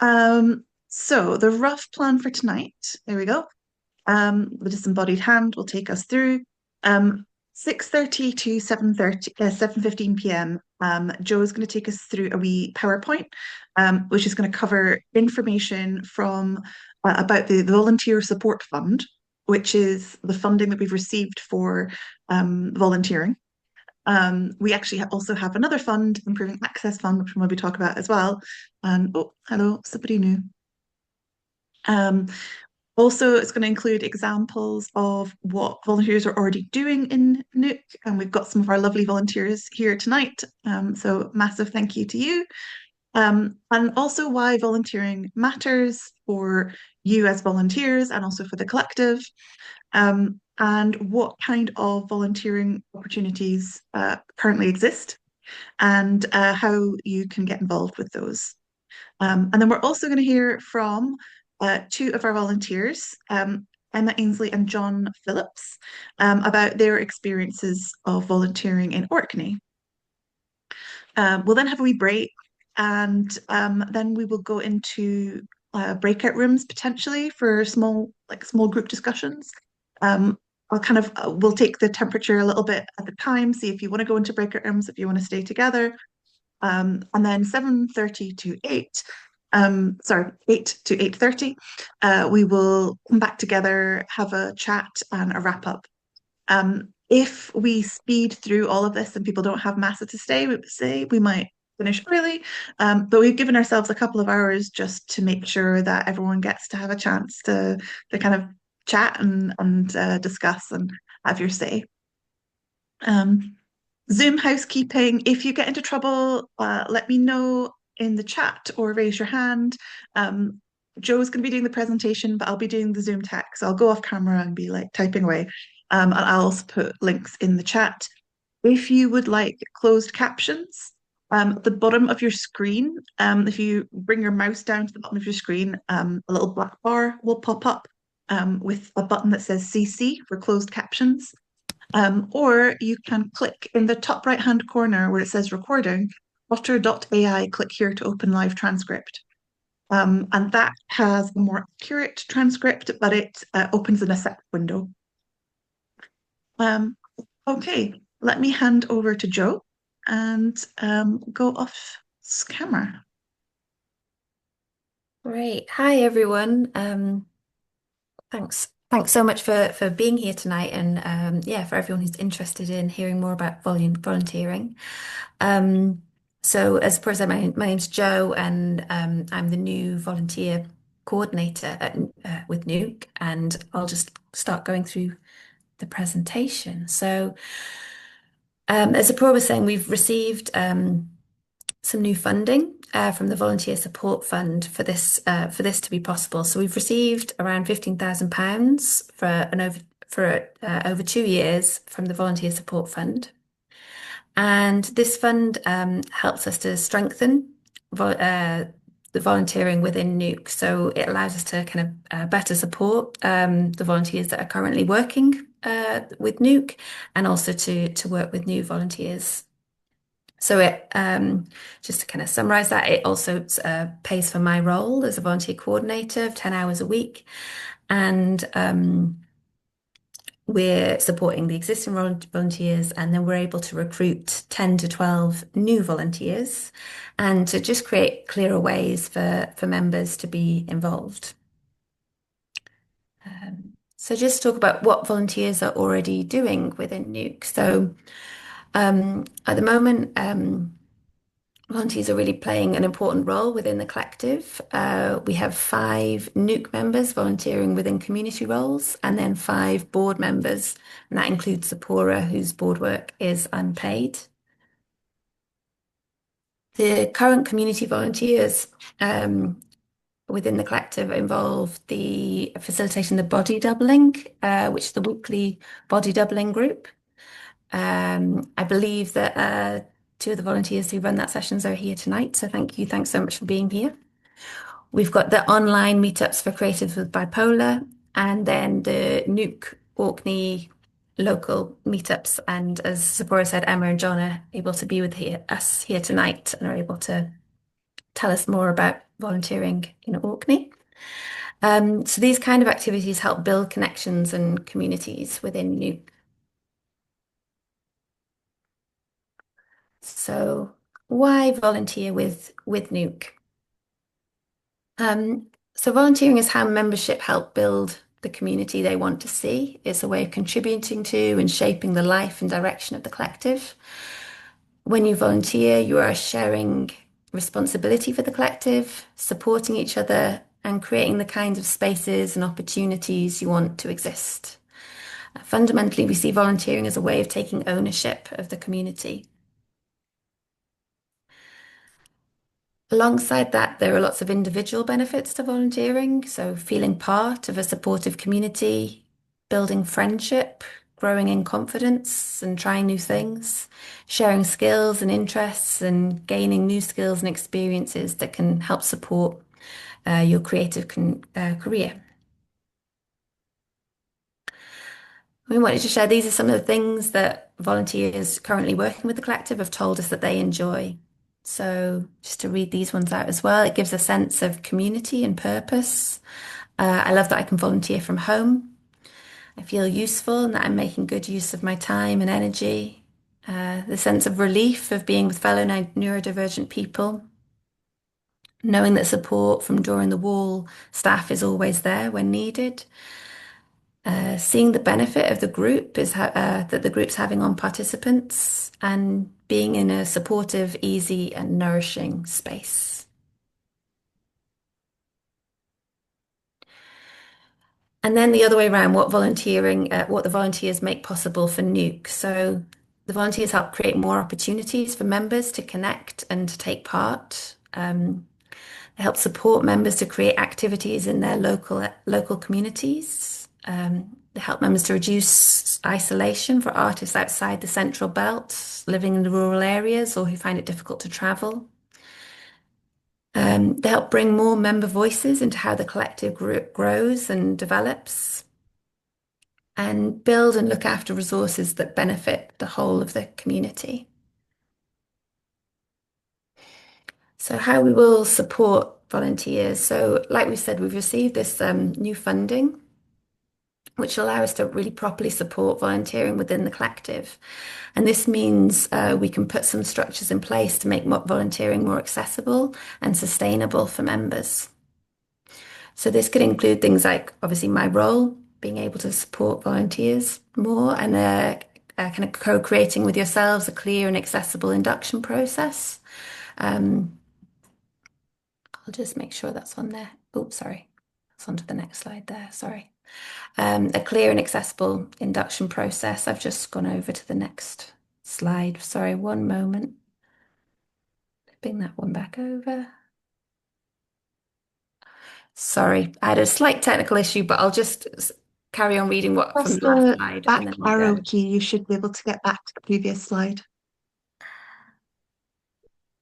So the rough plan for tonight, there we go. The disembodied hand will take us through. 6:30 to 7:15 p.m. Joe is going to take us through a wee PowerPoint, which is going to cover information from about the Volunteer Support Fund, which is the funding that we've received for volunteering. We actually also have another fund, Improving Access Fund, which we'll maybe talk about as well. And oh, hello, somebody new. Um, Also, it's going to include examples of what volunteers are already doing in Neuk, and we've got some of our lovely volunteers here tonight. So massive thank you to you. And also why volunteering matters for you as volunteers and also for the collective, and what kind of volunteering opportunities currently exist and how you can get involved with those. And then we're also going to hear from two of our volunteers, Emma Ainsley and John Phillips, about their experiences of volunteering in Orkney. We'll then have a wee break, and then we will go into breakout rooms potentially for small group discussions. I'll kind of we'll take the temperature a little bit at the time, see if you want to go into breakout rooms, if you want to stay together. And then 7:30 to 8, sorry, 8 to 8:30, we will come back together, have a chat and a wrap up. If we speed through all of this and people don't have massa to say we might finish early. But we've given ourselves a couple of hours just to make sure that everyone gets to have a chance to kind of chat and discuss and have your say. Um, Zoom housekeeping. If you get into trouble, let me know in the chat or raise your hand. Joe's going to be doing the presentation, but I'll be doing the Zoom tech. So I'll go off camera and be like typing away. And I'll also put links in the chat. If you would like closed captions, at the bottom of your screen, if you bring your mouse down to the bottom of your screen, a little black bar will pop up with a button that says CC for closed captions. Or you can click in the top right-hand corner where it says recording, otter.ai, click here to open live transcript. And that has a more accurate transcript, but it opens in a separate window. Um, okay, let me hand over to Joe and go off camera. Great. Hi, everyone. Thanks so much for being here tonight and yeah, for everyone who's interested in hearing more about volunteering. Um, so as per se, my name's Joe and I'm the new volunteer coordinator with Neuk, and I'll just start going through the presentation. So as Apura was saying, we've received some new funding from the Volunteer Support Fund for this to be possible. So we've received around £15,000 for over 2 years from the Volunteer Support Fund, and this fund helps us to strengthen the volunteering within Neuk. So it allows us to kind of better support the volunteers that are currently working with Neuk, and also to work with new volunteers. So it just to kind of summarize that, it also pays for my role as a volunteer coordinator of 10 hours a week. And we're supporting the existing volunteers, and then we're able to recruit 10 to 12 new volunteers and to just create clearer ways for members to be involved. So just talk about what volunteers are already doing within Nuke. So at the moment, volunteers are really playing an important role within the collective. We have 5 Nuke members volunteering within community roles, and then 5 board members, and that includes Sapora, whose board work is unpaid. The current community volunteers within the collective involve the facilitating the body doubling, which is the weekly body doubling group. I believe that 2 of the volunteers who run that sessions are here tonight, so thank you. Thanks so much for being here. We've got the online meetups for creatives with bipolar, and then the Nuke Orkney local meetups. And as Sapora said, Emma and John are able to be with us here tonight and are able to tell us more about volunteering in Orkney. So these kind of activities help build connections and communities within Neuk. So why volunteer with Neuk? So volunteering is how membership help build the community they want to see. It's a way of contributing to and shaping the life and direction of the collective. When you volunteer, you are sharing responsibility for the collective, supporting each other, and creating the kinds of spaces and opportunities you want to exist. Fundamentally, we see volunteering as a way of taking ownership of the community. Alongside that, there are lots of individual benefits to volunteering. So, feeling part of a supportive community, building friendship, growing in confidence and trying new things, sharing skills and interests, and gaining new skills and experiences that can help support your creative career. We wanted to share these are some of the things that volunteers currently working with the collective have told us that they enjoy. So, just to read these ones out as well, it gives a sense of community and purpose. I love that I can volunteer from home. I feel useful and that I'm making good use of my time and energy. The sense of relief of being with fellow neurodivergent people, knowing that support from During the Wall staff is always there when needed. Seeing the benefit of the group is that the group's having on participants and being in a supportive, easy, and nourishing space. And then the other way around, what the volunteers make possible for Nuke. So the volunteers help create more opportunities for members to connect and to take part. They help support members to create activities in their local communities. They help members to reduce isolation for artists outside the central belt, living in the rural areas or who find it difficult to travel. They help bring more member voices into how the collective group grows and develops, and build and look after resources that benefit the whole of the community. So how we will support volunteers. So like we said, we've received this new funding, which will allow us to really properly support volunteering within the collective. And this means we can put some structures in place to make volunteering more accessible and sustainable for members. So this could include things like, obviously, my role, being able to support volunteers more and kind of co-creating with yourselves a clear and accessible induction process. I'll just make sure that's on there. Oh, sorry. That's onto the next slide there. Sorry. A clear and accessible induction process. I've just gone over to the next slide. Sorry, one moment. Bring that one back over. Sorry, I had a slight technical issue, but I'll just carry on reading what from Press the last the slide and back then we'll arrow go. key. You should be able to get back to the previous slide.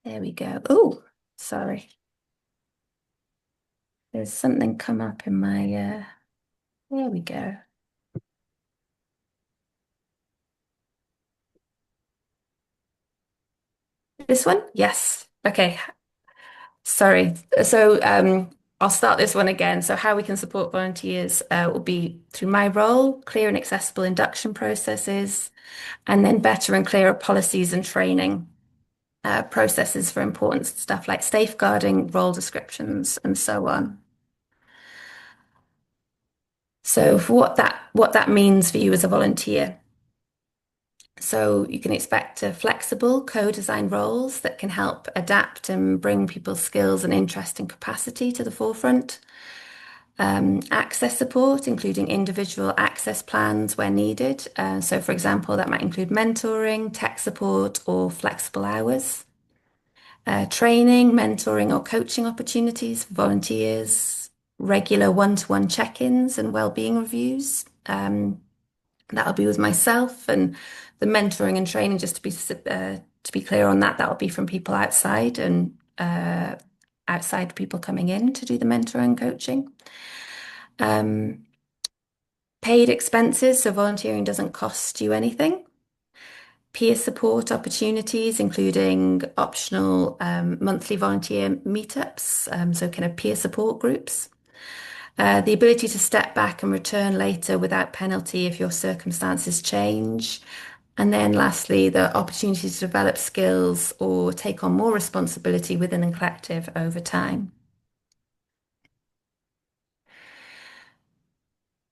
There we go. Oh, sorry. There's something come up in my, there we go. This one? Yes. Okay. Sorry. So I'll start this one again. So how we can support volunteers will be through my role, clear and accessible induction processes, and then better and clearer policies and training processes for important stuff like safeguarding, role descriptions, and so on. So for what that means for you as a volunteer. So you can expect flexible co-design roles that can help adapt and bring people's skills and interest and capacity to the forefront. Access support, including individual access plans where needed. So for example, that might include mentoring, tech support, or flexible hours. Training, mentoring, or coaching opportunities for volunteers. Regular one-to-one check-ins and well-being reviews. That'll be with myself, and the mentoring and training, just to be clear on that, that'll be from people outside and outside people coming in to do the mentoring and coaching. Paid expenses, so volunteering doesn't cost you anything. peer support opportunities, including optional monthly volunteer meetups, so kind of peer support groups. The ability to step back and return later without penalty if your circumstances change. And then lastly, the opportunity to develop skills or take on more responsibility within a collective over time.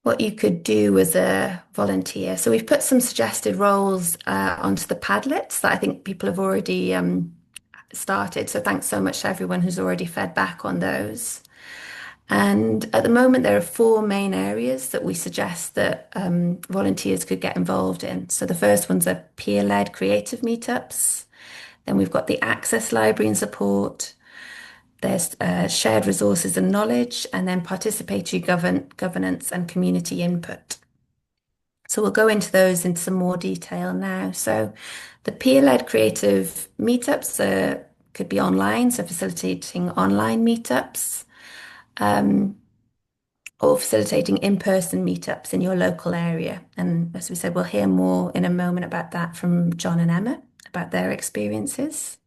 What you could do as a volunteer. So we've put some suggested roles onto the Padlets that I think people have already started. So thanks so much to everyone who's already fed back on those. And at the moment, there are four main areas that we suggest that volunteers could get involved in. So the first ones are peer-led creative meetups. Then we've got the access library and support. There's shared resources and knowledge, and then participatory governance and community input. So we'll go into those in some more detail now. So the peer-led creative meetups could be online, so facilitating online meetups, or facilitating in-person meetups in your local area. And as we said, we'll hear more in a moment about that from John and Emma, about their experiences.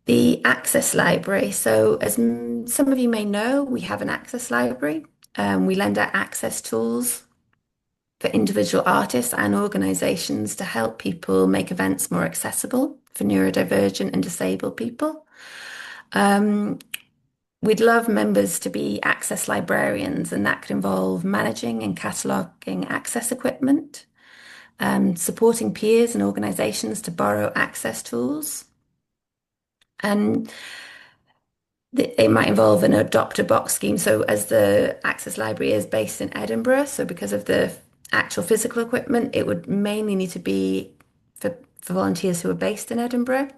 The Access Library. So as some of you may know, we have an Access Library. We lend out access tools for individual artists and organisations to help people make events more accessible for neurodivergent and disabled people. We'd love members to be access librarians, and that could involve managing and cataloguing access equipment, supporting peers and organisations to borrow access tools. And it might involve an adopt a box scheme. So as the Access Library is based in Edinburgh, so because of the actual physical equipment, it would mainly need to be for volunteers who are based in Edinburgh.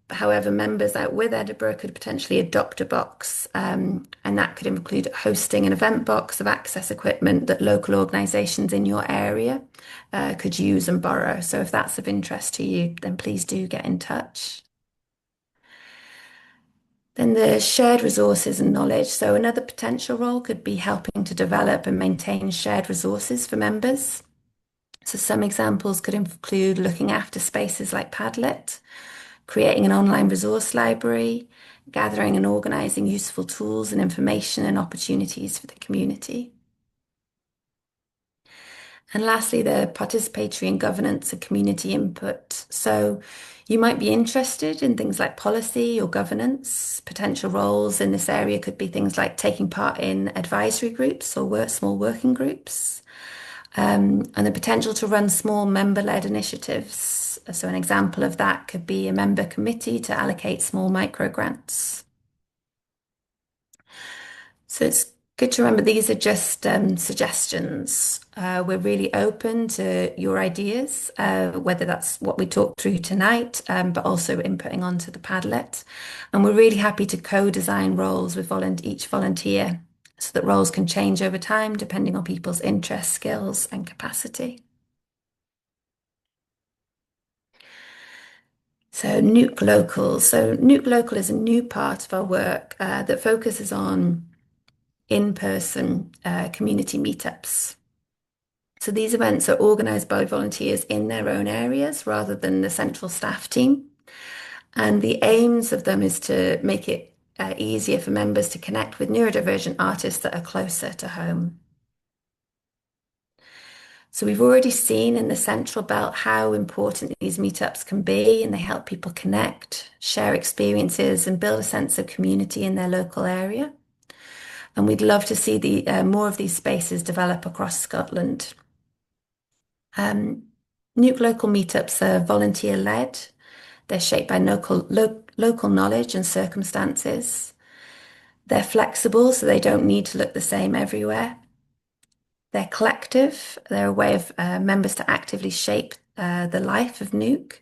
However, members out with Edinburgh could potentially adopt a box, and that could include hosting an event box of access equipment that local organisations in your area could use and borrow. So if that's of interest to you, then please do get in touch. Then the shared resources and knowledge. So another potential role could be helping to develop and maintain shared resources for members. So some examples could include looking after spaces like Padlet, creating an online resource library, gathering and organising useful tools and information and opportunities for the community. And lastly, the participatory and governance and community input. So you might be interested in things like policy or governance. Potential roles in this area could be things like taking part in advisory groups or small working groups, and the potential to run small member-led initiatives. So an example of that could be a member committee to allocate small micro grants. So it's good to remember these are just suggestions. We're really open to your ideas, whether that's what we talked through tonight, but also inputting onto the Padlet. And we're really happy to co-design roles with each volunteer so that roles can change over time depending on people's interests, skills, and capacity. So Neuk Local. So Neuk Local is a new part of our work that focuses on in-person community meetups. So these events are organised by volunteers in their own areas rather than the central staff team. And the aims of them is to make it easier for members to connect with neurodivergent artists that are closer to home. So we've already seen in the Central Belt how important these meetups can be, and they help people connect, share experiences, and build a sense of community in their local area. And we'd love to see more of these spaces develop across Scotland. Neuk local meetups are volunteer-led. They're shaped by local knowledge and circumstances. They're flexible, so they don't need to look the same everywhere. They're collective. They're a way of members to actively shape the life of Neuk.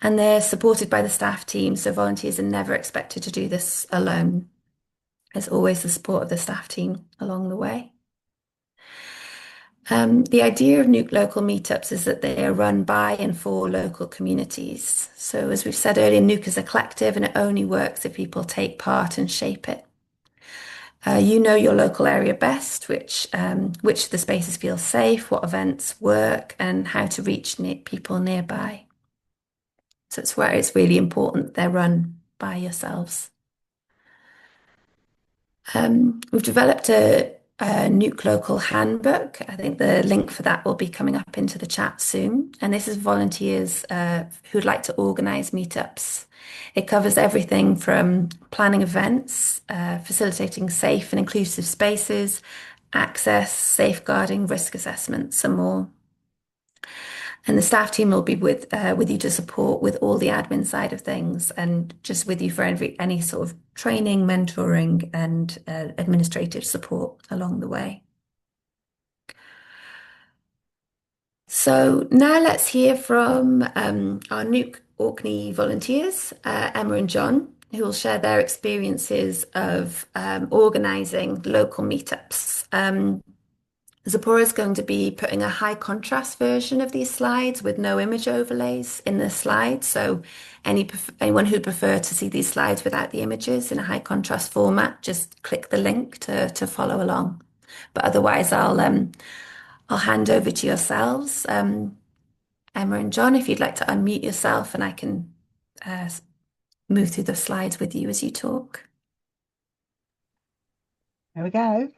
And they're supported by the staff team, so volunteers are never expected to do this alone. There's always the support of the staff team along the way. The idea of Neuk local meetups is that they are run by and for local communities. So as we've said earlier, Neuk is a collective and it only works if people take part and shape it. You know your local area best, which of the spaces feel safe, what events work, and how to reach people nearby. So it's where it's really important they're run by yourselves. We've developed a Neuk local handbook. I think the link for that will be coming up into the chat soon. And this is volunteers who'd like to organise meetups. It covers everything from planning events, facilitating safe and inclusive spaces, access, safeguarding, risk assessments, and more. And the staff team will be with you to support with all the admin side of things, and just with you for any sort of training, mentoring, and administrative support along the way. So now let's hear from our Nuke Orkney volunteers, Emma and John, who will share their experiences of organising local meetups. Zipporah is going to be putting a high contrast version of these slides with no image overlays in the slides. So anyone who'd prefer to see these slides without the images in a high contrast format, just click the link to follow along. But otherwise, I'll hand over to yourselves, Emma and John, if you'd like to unmute yourself, and I can move through the slides with you as you talk. There we go.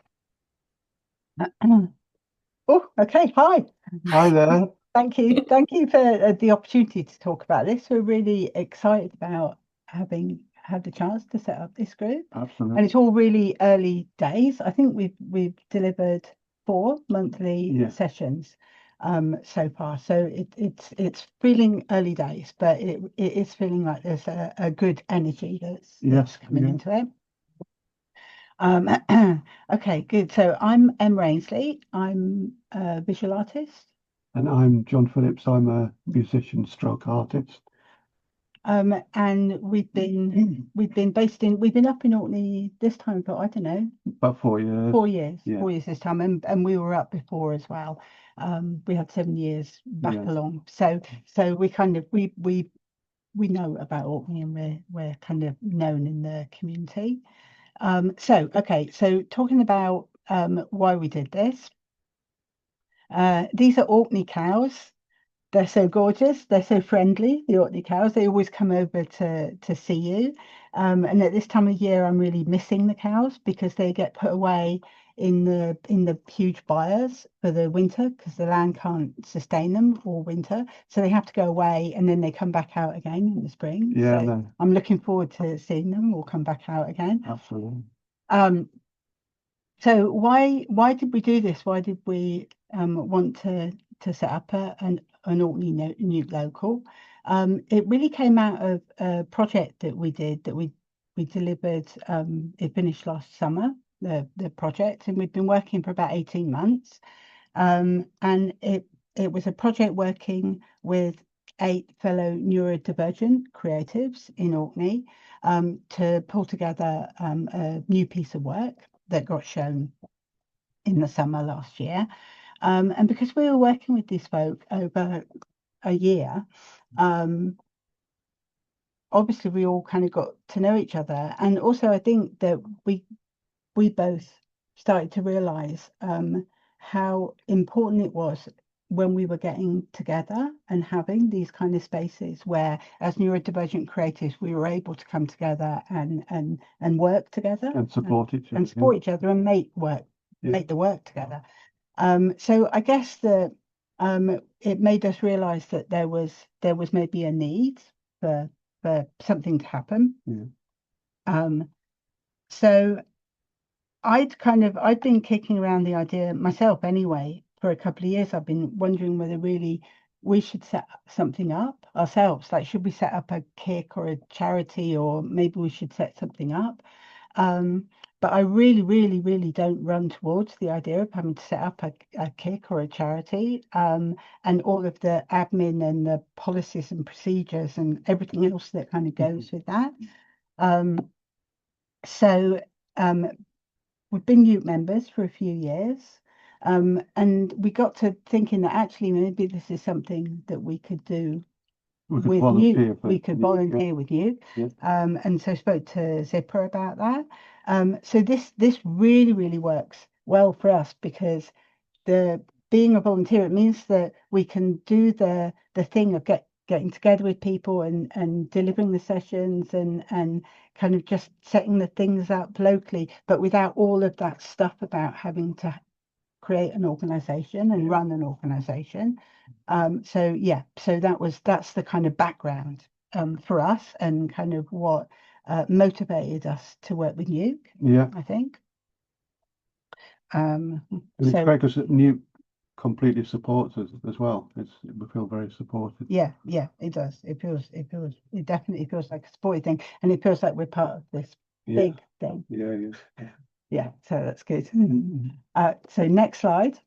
Oh, okay. Hi. Hi there. Thank you. Thank you for the opportunity to talk about this. We're really excited about having had the chance to set up this group. Absolutely. And it's all really early days. I think we've delivered 4 monthly sessions so far. So it's feeling early days, but it is feeling like there's a good energy that's coming into it. Okay, good. So I'm Em Rainsley. I'm a visual artist. And I'm John Phillips. I'm a musician stroke artist. And we've been up in Orkney this time for, I don't know, About 4 years. 4 years. Yeah. 4 years this time. And we were up before as well. We had 7 years back along. So we kind of we know about Orkney, and we're kind of known in the community. So talking about why we did this. These are Orkney cows. They're so gorgeous. They're so friendly, the Orkney cows. They always come over to see you. And at this time of year, I'm really missing the cows because they get put away in the huge byres for the winter because the land can't sustain them all winter. So they have to go away and then they come back out again in the spring. Yeah, so no. I'm looking forward to seeing them all come back out again. Absolutely. So why did we do this? Why did we want to set up an Orkney Nuke local? It really came out of a project that we did that we delivered. It finished last summer, the project, and we've been working for about 18 months. And it was a project working with 8 fellow neurodivergent creatives in Orkney to pull together a new piece of work that got shown in the summer last year. And because we were working with these folk over a year, obviously we all kind of got to know each other. And also I think that we both started to realise how important it was when we were getting together and having these kind of spaces where, as neurodivergent creatives, we were able to come together and work together And support each other. and support each other and make the work together. So I guess that it made us realise that there was maybe a need for something to happen. So I'd been kicking around the idea myself anyway for a couple of years. I've been wondering whether really we should set something up ourselves. Like, should we set up a kick or a charity, or maybe we should set something up? But I really, really, really don't run towards the idea of having to set up a kick or a charity, and all of the admin and the policies and procedures and everything else that kind of goes with that. We've been Nuke members for a few years, and we got to thinking that actually maybe this is something that we could do We could with volunteer Neuk. for We could Neuk, volunteer with Neuk. yeah. And so spoke to Zipper about that. So this really works well for us, because the being a volunteer, it means that we can do the thing of getting together with people and delivering the sessions and kind of just setting the things up locally, but without all of that stuff about having to create an organization and run an organization. So yeah, so that's the kind of background for us, and kind of what motivated us to work with Neuk, Yeah. I think. And it's So great because Neuk completely supports us as well. We feel very supported. yeah, it does. It definitely feels like a supported thing, and it feels like we're part of this Yeah. big thing. Yeah. Yeah, so that's good. So next slide.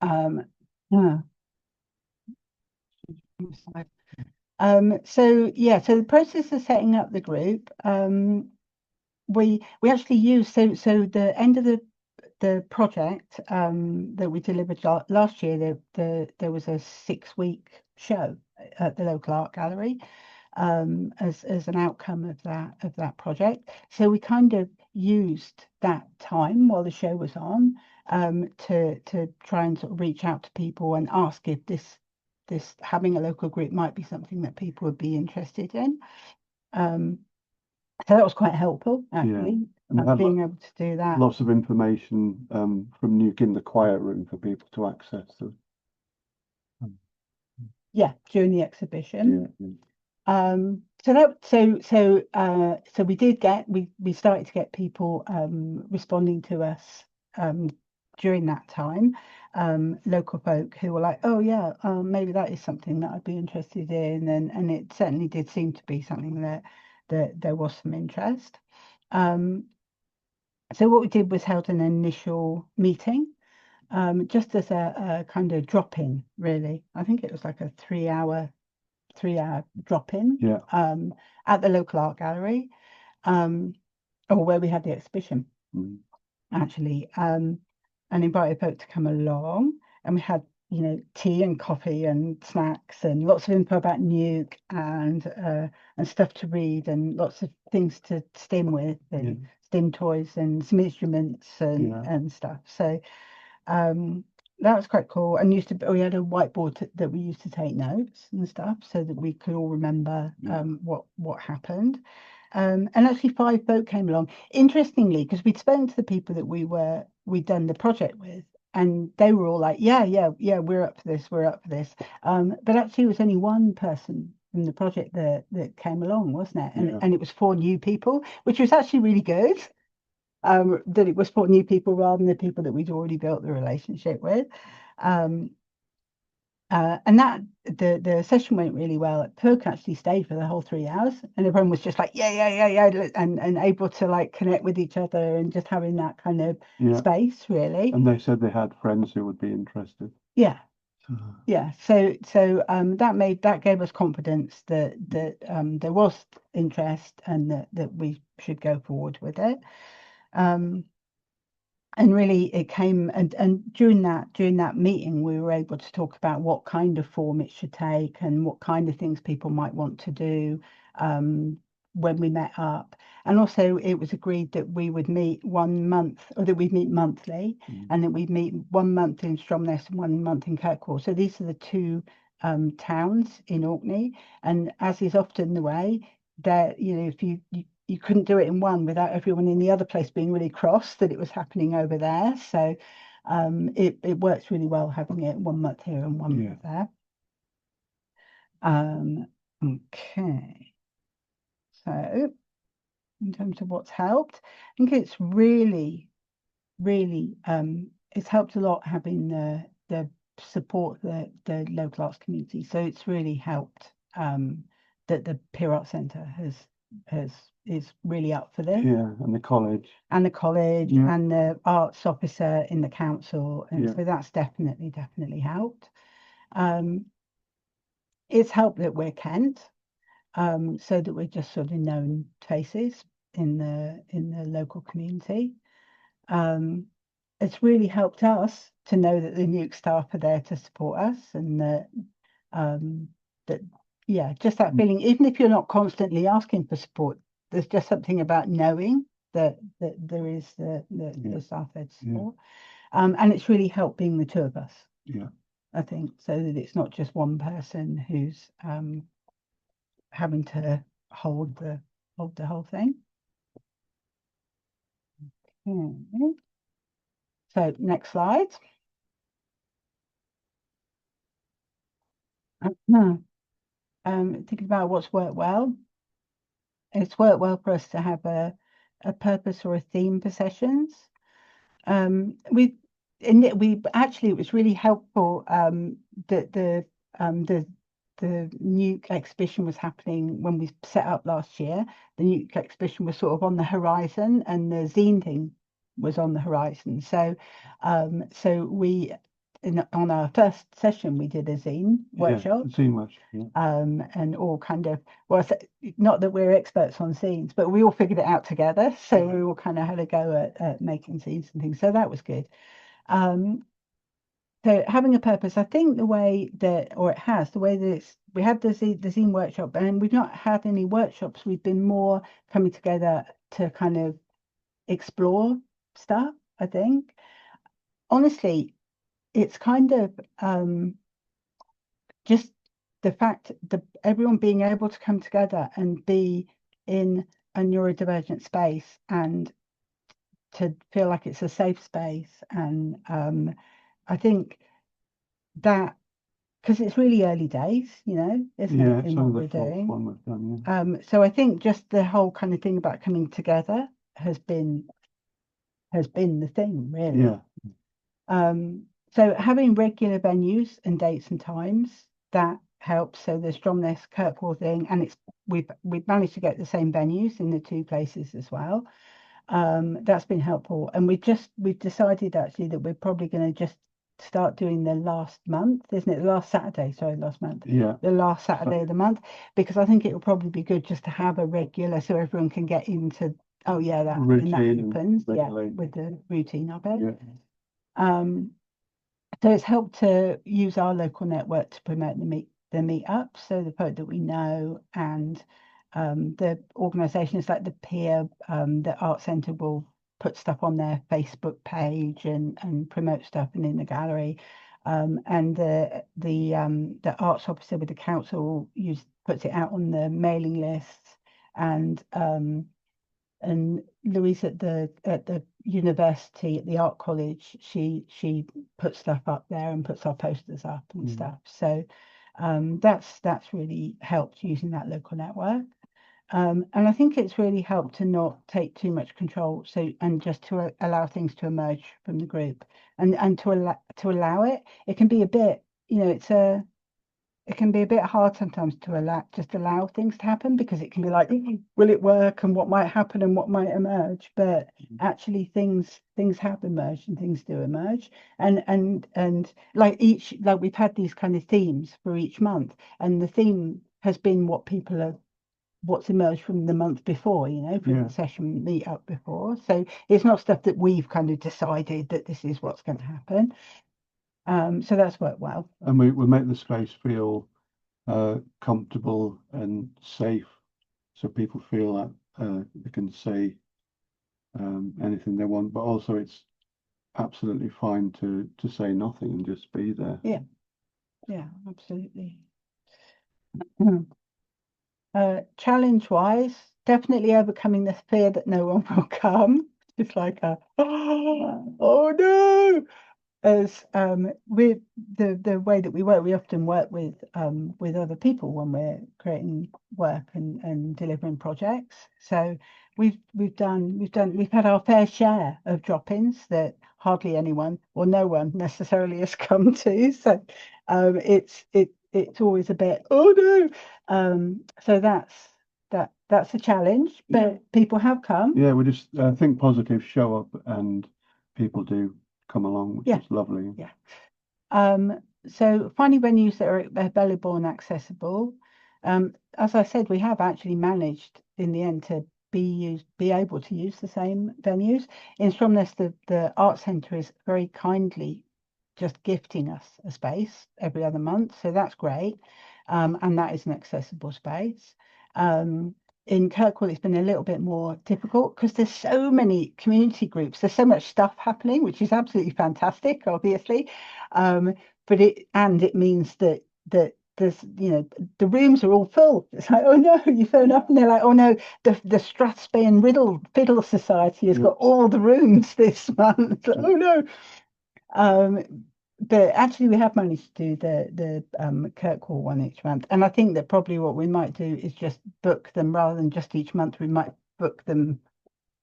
Yeah. So yeah, so the process of setting up the group, we actually use, so the end of the project that we delivered last year, there was a 6-week show at the local art gallery, as an outcome of that project. So we kind of used that time while the show was on, to try and sort of reach out to people and ask if this having a local group might be something that people would be interested in. So that was quite helpful, actually, And we had being able to do that. lots of information from Neuk in the quiet room for people to access. Yeah, during the exhibition. Yeah. So we started to get people responding to us during that time. Local folk who were like, oh yeah, maybe that is something that I'd be interested in, and it certainly did seem to be something that there was some interest. So what we did was held an initial meeting, just as a kind of drop-in, really. I think it was like a 3-hour drop-in, Yeah. at the local art gallery, or where we had the exhibition, actually, and invited folk to come along, and we had, tea and coffee and snacks and lots of info about Neuk, and stuff to read, and lots of things to stim with, and stim toys and some instruments and stuff. So that was quite cool. And we had a whiteboard that we used to take notes and stuff, so that we could all remember what happened. And actually 5 folk came along. Interestingly, because we'd spoken to the people that we'd done the project with, and they were all like, yeah, we're up for this, we're up for this. But actually it was only one person from the project that came along, wasn't it? And it was 4 new people, which was actually really good. That it was for new people rather than the people that we'd already built the relationship with. And that the session went really well. Perk actually stayed for the whole 3 hours, and everyone was just like, yeah, and able to like connect with each other, and just having that kind of space, really. And they said they had friends who would be interested. Yeah. Yeah, so that gave us confidence that there was interest, and that we should go forward with it. And really it came, and during that meeting we were able to talk about what kind of form it should take, and what kind of things people might want to do when we met up. And also it was agreed that we would meet 1 month, or that we'd meet monthly, and that we'd meet 1 month in Stromness and 1 month in Kirkwall. So these are the 2 towns in Orkney, and as is often the way, that if you couldn't do it in one without everyone in the other place being really cross that it was happening over there. So it works really well having it 1 month here and 1 month there. Okay. So in terms of what's helped, I think it's really it's helped a lot having the support the local arts community. So it's really helped that the Peer Arts Centre is really up for this. Yeah, and the college. And the arts officer in the council. And so that's definitely helped. It's helped that we're Kent, so that we're just sort of known faces in the local community. it's really helped us to know that the Neuk staff are there to support us, and um, that yeah, just that feeling. Even if you're not constantly asking for support, there's just something about knowing that there is the staff there to support. And it's really helped being the two of us. Yeah. I think, so that it's not just one person who's having to hold the whole thing. Okay. So next slide. Thinking about what's worked well. It's worked well for us to have a purpose or a theme for sessions. We actually, it was really helpful that the Neuk exhibition was happening when we set up last year. The Neuk exhibition was sort of on the horizon, and the zine thing was on the horizon. So we on our first session we did a zine workshop. Zine workshop, and all kind of, well, not that we're experts on scenes, but we all figured it out together. So we all kind of had a go at making scenes and things. So that was good. So having a purpose, I think the way that, or it has, the way that we had the zine workshop, and we've not had any workshops. We've been more coming together to kind of explore stuff, I think. Honestly, it's kind of just the fact that everyone being able to come together and be in a neurodivergent space, and to feel like it's a safe space. And I think that, because it's really early days, isn't it, in what we're doing. One we've done, so I think just the whole kind of thing about coming together has been the thing, really. So having regular venues and dates and times, that helps. So the Stromness Kirkwall thing, and we've managed to get the same venues in the two places as well. That's been helpful, and we've decided actually that we're probably going to just start doing the last month, isn't it? The last Saturday, sorry, last month. Yeah. The last Saturday of the month, because I think it will probably be good just to have a regular, so everyone can get into, oh yeah, that routine, and that opens, with the routine of it. Yeah. So it's helped to use our local network to promote the meetups. So the folk that we know, and the organisations like the Peer, the Art Centre will put stuff on their Facebook page and promote stuff, and in the gallery. And the arts officer with the council puts it out on the mailing lists, and Louise at the university, at the art college, she puts stuff up there and puts our posters up and stuff. So that's really helped, using that local network. And I think it's really helped to not take too much control, and just to allow things to emerge from the group, and to allow it. It can be a bit, it can be a bit hard sometimes to allow things to happen, because it can be like, will it work, and what might happen and what might emerge? But actually things have emerged, and things do emerge. And like we've had these kind of themes for each month, and the theme has been what's emerged from the month before, from the session meet up before. So it's not stuff that we've kind of decided that this is what's going to happen. So that's worked well. And we make the space feel comfortable and safe, so people feel that they can say anything they want, but also it's absolutely fine to say nothing and just be there. Yeah, absolutely. Challenge wise, definitely overcoming the fear that no one will come. It's like oh no. As with the way that we work, we often work with other people when we're creating work and delivering projects. So we've had our fair share of drop-ins that hardly anyone or no one necessarily has come to. So it's always a bit, oh no. So that's a challenge, but people have come. Yeah, we just think positive, show up, and people do come along, which is lovely. So finding venues that are available and accessible. As I said, we have actually managed in the end to be able to use the same venues. In Stromness, the art centre is very kindly just gifting us a space every other month, so that's great, and that is an accessible space. In Kirkwall, it's been a little bit more difficult because there's so many community groups. There's so much stuff happening, which is absolutely fantastic, obviously. But it means that there's, the rooms are all full. It's like, oh no, you phone up and they're like, oh no, the Strathspey and Fiddle Society has got all the rooms this month. Like, oh no. But actually, we have managed to do the Kirkwall one each month, and I think that probably what we might do is just book them rather than just each month. We might book them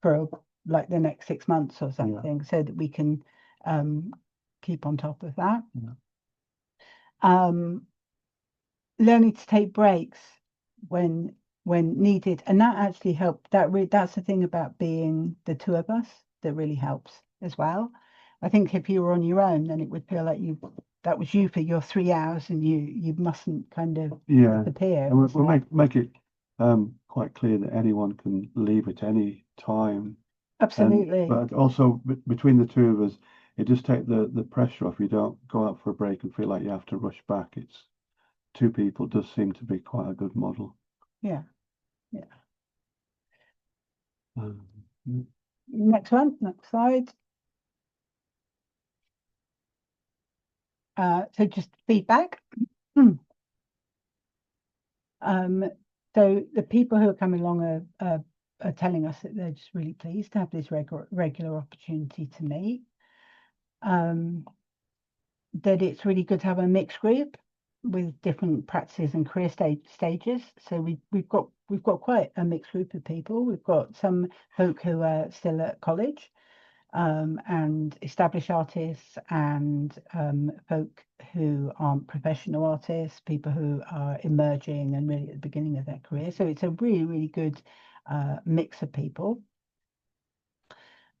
for like the next 6 months or something, so that we can keep on top of that. Learning to take breaks when needed, and that actually helped. That's the thing about being the two of us that really helps as well. I think if you were on your own, then it would feel like that was you for your 3 hours, and you mustn't kind of disappear. And we'll make it quite clear that anyone can leave at any time. Absolutely. But also between the two of us, it just take the pressure off. You don't go out for a break and feel like you have to rush back. It's two people does seem to be quite a good model. Yeah. Next slide. So just feedback. So the people who are coming along are telling us that they're just really pleased to have this regular opportunity to meet. That it's really good to have a mixed group with different practices and career stages. So we've got quite a mixed group of people. We've got some folk who are still at college, and established artists, and folk who aren't professional artists, people who are emerging and really at the beginning of their career. So it's a really, really good mix of people.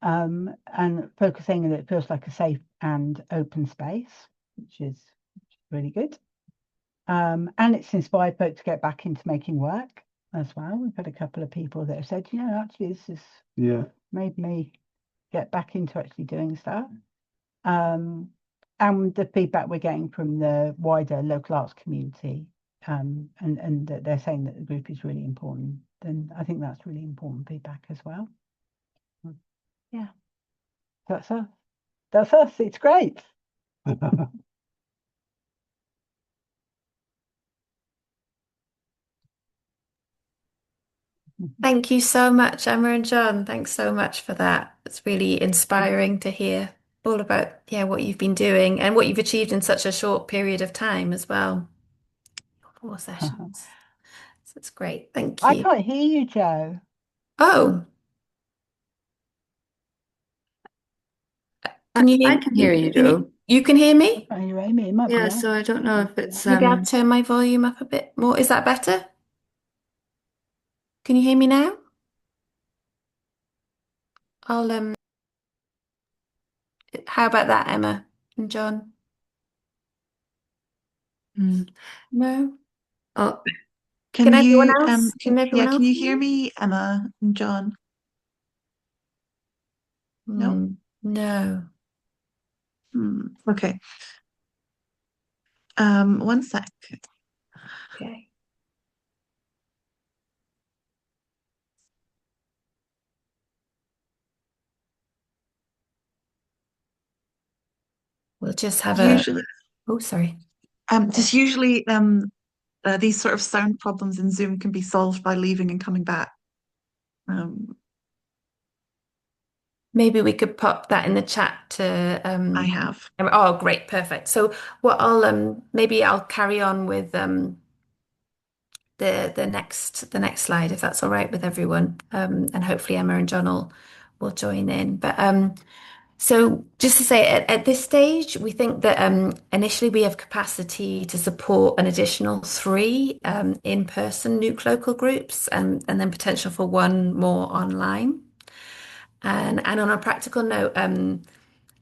And focusing that it feels like a safe and open space, which is really good. And it's inspired folk to get back into making work as well. We've had a couple of people that have said, actually this has made me get back into actually doing stuff. And the feedback we're getting from the wider local arts community, and that they're saying that the group is really important, then I think that's really important feedback as well. Yeah, that's us. It's great. Thank you so much, Emma and John. Thanks so much for that. It's really inspiring to hear all about what you've been doing and what you've achieved in such a short period of time as well. 4 sessions. So it's great. Thank you. I can't hear you, Joe. Oh. Can you hear me? I can hear you, Joe. You can hear me? I can't hear Amy. It might be Yeah, us. so I don't know if it's Maybe I'll turn my volume up a bit more. Is that better? Can you hear me now? How about that, Emma and John? No? oh, Can everyone else? Can everyone can else you hear hear me, Emma and John? No? No. Okay. 1 sec. Okay. We'll just have oh, sorry. Just usually these sort of sound problems in Zoom can be solved by leaving and coming back. Maybe we could pop that in the chat to I have. Oh, great, perfect. So what maybe I'll carry on with the next slide if that's all right with everyone. And hopefully Emma and John will join in. But so just to say at this stage, we think that initially we have capacity to support an additional 3 in-person Neuk local groups, and then potential for 1 more online. And on a practical note,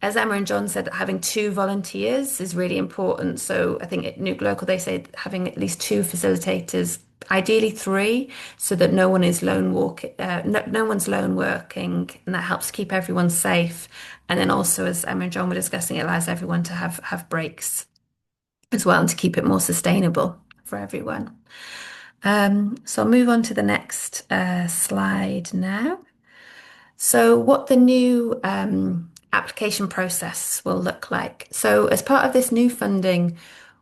as Emma and John said, having 2 volunteers is really important. So I think at Neuk Local, they say having at least 2 facilitators ideally three, so that no one is no one's lone working, and that helps keep everyone safe. And then also, as Emma and John were discussing, it allows everyone to have breaks as well and to keep it more sustainable for everyone. So I'll move on to the next slide now. So what the new application process will look like. So as part of this new funding,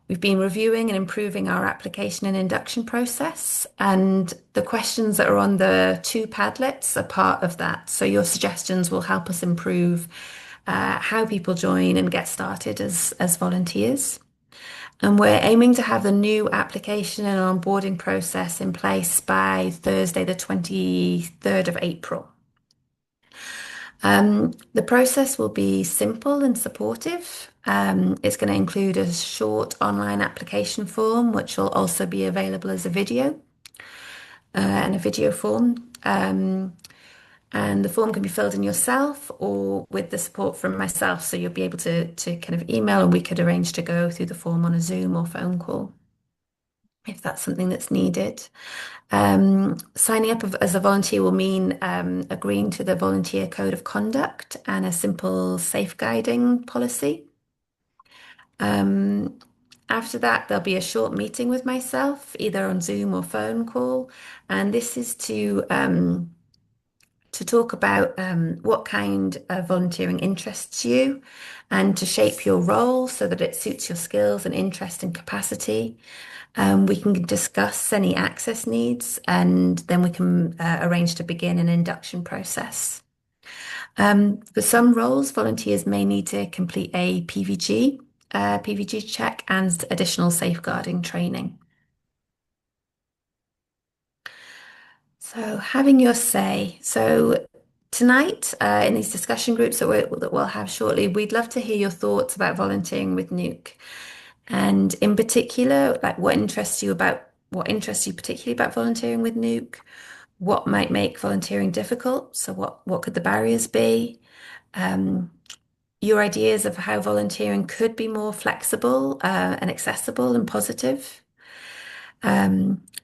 we've been reviewing and improving our application and induction process, and the questions that are on the two Padlets are part of that. So your suggestions will help us improve how people join and get started as volunteers. And we're aiming to have the new application and onboarding process in place by Thursday, the 23rd of April. The process will be simple and supportive. It's going to include a short online application form, which will also be available as a video and a video form. And the form can be filled in yourself or with the support from myself. So you'll be able to kind of email, and we could arrange to go through the form on a Zoom or phone call if that's something that's needed. Signing up as a volunteer will mean agreeing to the volunteer code of conduct and a simple safeguarding policy. After that, there'll be a short meeting with myself, either on Zoom or phone call, and this is to talk about what kind of volunteering interests you and to shape your role so that it suits your skills and interest and capacity. We can discuss any access needs, and then we can arrange to begin an induction process. For some roles, volunteers may need to complete a PVG check and additional safeguarding training. So having your say. So tonight, in these discussion groups that we'll have shortly, we'd love to hear your thoughts about volunteering with Neuk. And in particular, like what interests you particularly about volunteering with Neuk? What might make volunteering difficult? So what could the barriers be? Your ideas of how volunteering could be more flexible and accessible and positive.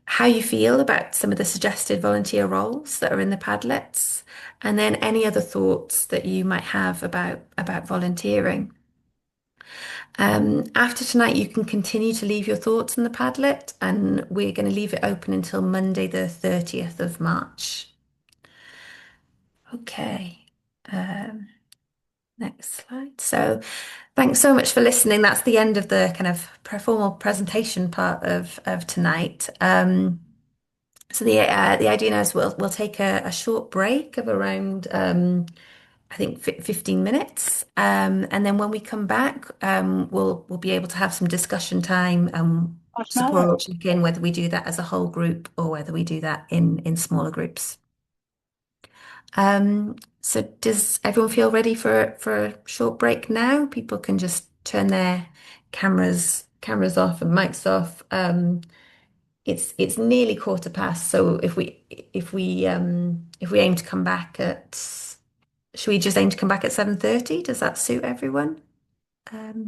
How you feel about some of the suggested volunteer roles that are in the Padlets, and then any other thoughts that you might have about volunteering. After tonight, you can continue to leave your thoughts in the Padlet, and we're going to leave it open until Monday, the 30th of March. Okay. Next slide. So thanks so much for listening. That's the end of the kind of formal presentation part of tonight. So the idea now is we'll take a short break of around I think 15 minutes, and then when we come back, we'll be able to have some discussion time. Support will check in whether we do that as a whole group or whether we do that in smaller groups. So does everyone feel ready for a short break now? People can just turn their cameras off and mics off. It's nearly 1:15, so if we aim to come back should we just aim to come back at 7:30? Does that suit everyone?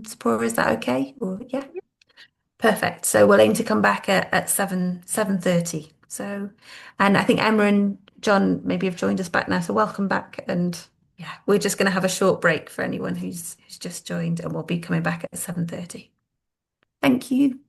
Sephora, is that okay? Or yeah, perfect. So we'll aim to come back at 7:30. So, and I think Emma and John maybe have joined us back now. So welcome back, and yeah, we're just going to have a short break for anyone who's just joined, and we'll be coming back at 7:30. Thank you.